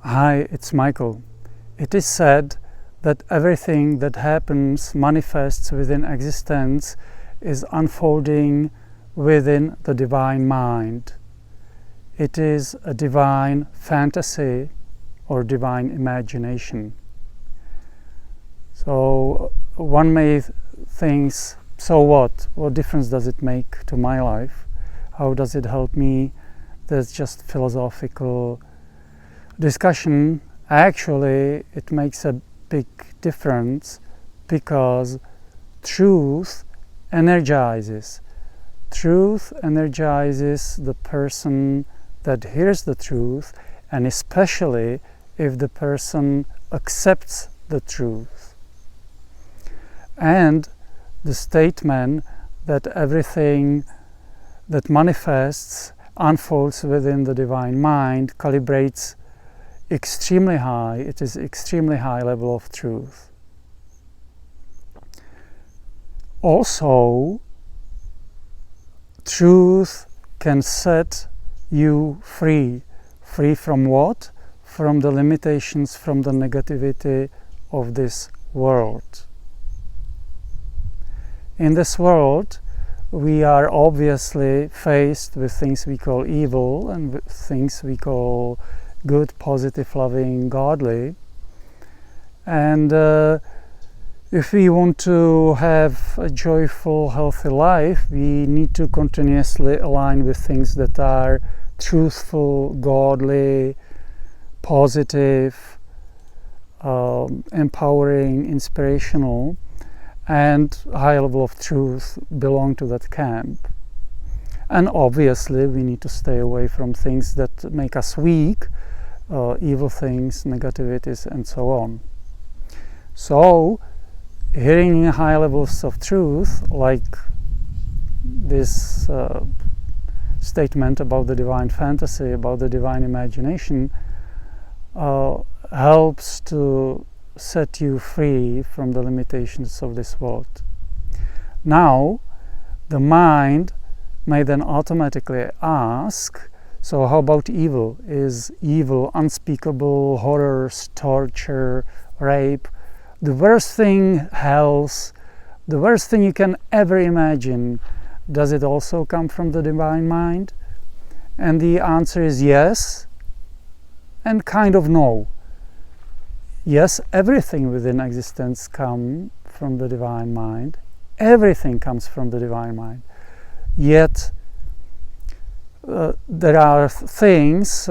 Hi, it's Michael. It is said that everything that happens, manifests within existence, is unfolding within the divine mind. It is a divine fantasy or divine imagination. So one may think, so what? What difference does it make to my life? How does it help me? That's just philosophical discussion. Actually, it makes a big difference because truth energizes. Truth energizes the person that hears the truth, and especially if the person accepts the truth. And the statement that everything that manifests unfolds within the divine mind calibrates extremely high. It is extremely high level of truth. Also, truth can set you free. Free from what? From the limitations, from the negativity of this world. In this world, we are obviously faced with things we call evil and with things we call good, positive, loving, godly. And if we want to have a joyful, healthy life, we need to continuously align with things that are truthful, godly, positive, empowering, inspirational, and high level of truth belong to that camp. And obviously we need to stay away from things that make us weak, evil things, negativities, and so on. So hearing high levels of truth, like this statement about the divine fantasy, about the divine imagination, helps to set you free from the limitations of this world. Now, the mind may then automatically ask, so how about evil? Is evil unspeakable, horrors, torture, rape, the worst thing, hells, the worst thing you can ever imagine? Does it also come from the divine mind? And the answer is yes, and kind of no. Yes, everything within existence comes from the divine mind. Everything comes from the divine mind. Yet, there are things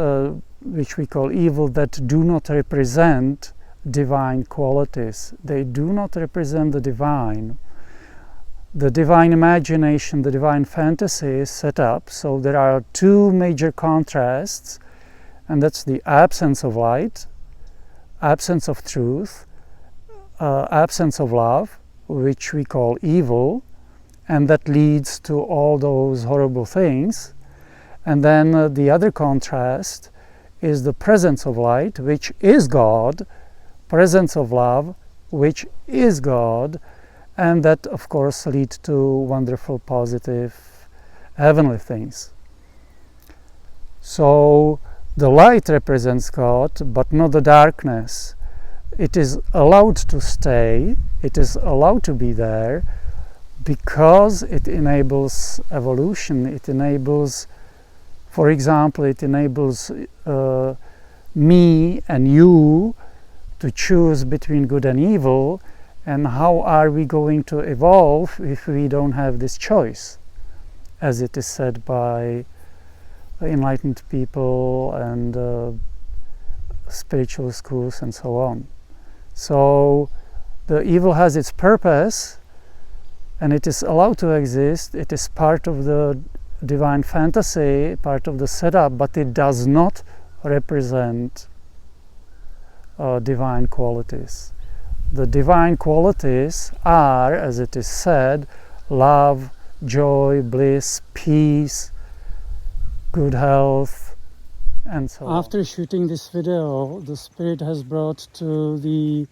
which we call evil that do not represent divine qualities. They do not represent the divine. The divine imagination, the divine fantasy is set up, so there are two major contrasts, and that's the absence of light, absence of truth, absence of love, which we call evil, and that leads to all those horrible things. And then the other contrast is the presence of light, which is God, presence of love, which is God, and that of course lead to wonderful, positive, heavenly things. So the light represents God, but not the darkness. It is allowed to stay, it is allowed to be there, because it enables evolution. It enables, for example, it enables me and you to choose between good and evil. And how are we going to evolve if we don't have this choice, as it is said by enlightened people and spiritual schools and so on. So the evil has its purpose and it is allowed to exist. It is part of the divine fantasy, part of the setup, but it does not represent divine qualities. The divine qualities are, as it is said, love, joy, bliss, peace, good health, and so on. After shooting this video, the Spirit has brought to the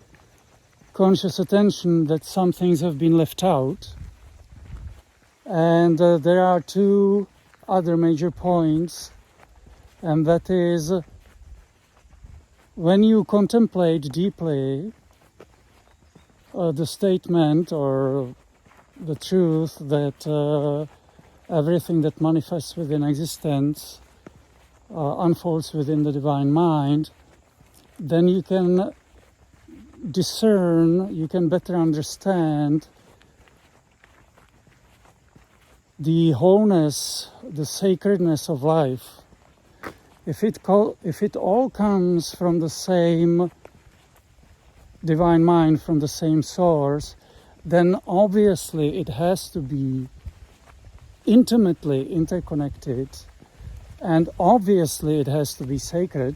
conscious attention that some things have been left out. And there are two other major points, and that is when you contemplate deeply the statement or the truth that everything that manifests within existence unfolds within the divine mind, then you can discern, you can better understand the wholeness, the sacredness of life. If it all comes from the same divine mind, from the same source, then obviously it has to be intimately interconnected, and obviously it has to be sacred.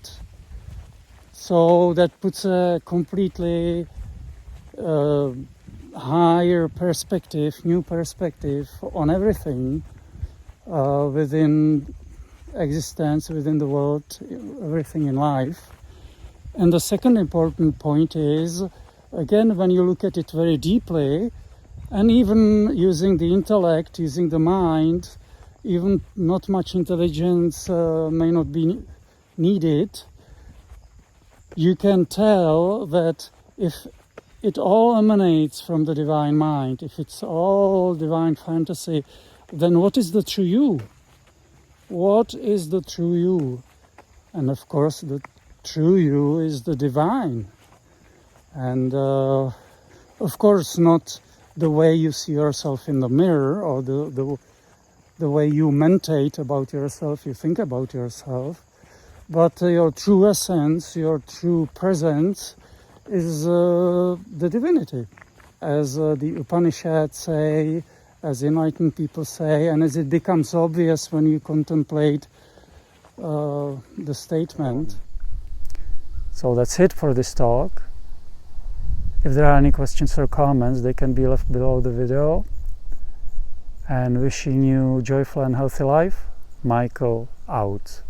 So that puts a completely higher perspective, new perspective on everything within existence, within the world, everything in life. And the second important point is, again, when you look at it very deeply, and even using the intellect, using the mind, even not much intelligence may not be needed, you can tell that if it all emanates from the divine mind, if it's all divine fantasy, then what is the true you? What is the true you? And of course, the true you is the divine. And of course, not the way you see yourself in the mirror, or the way you mentate about yourself, you think about yourself, but your true essence, your true presence is the divinity, as the Upanishads say, as enlightened people say, and as it becomes obvious when you contemplate the statement. So that's it for this talk. If there are any questions or comments, they can be left below the video. And wishing you joyful and healthy life, Michael out.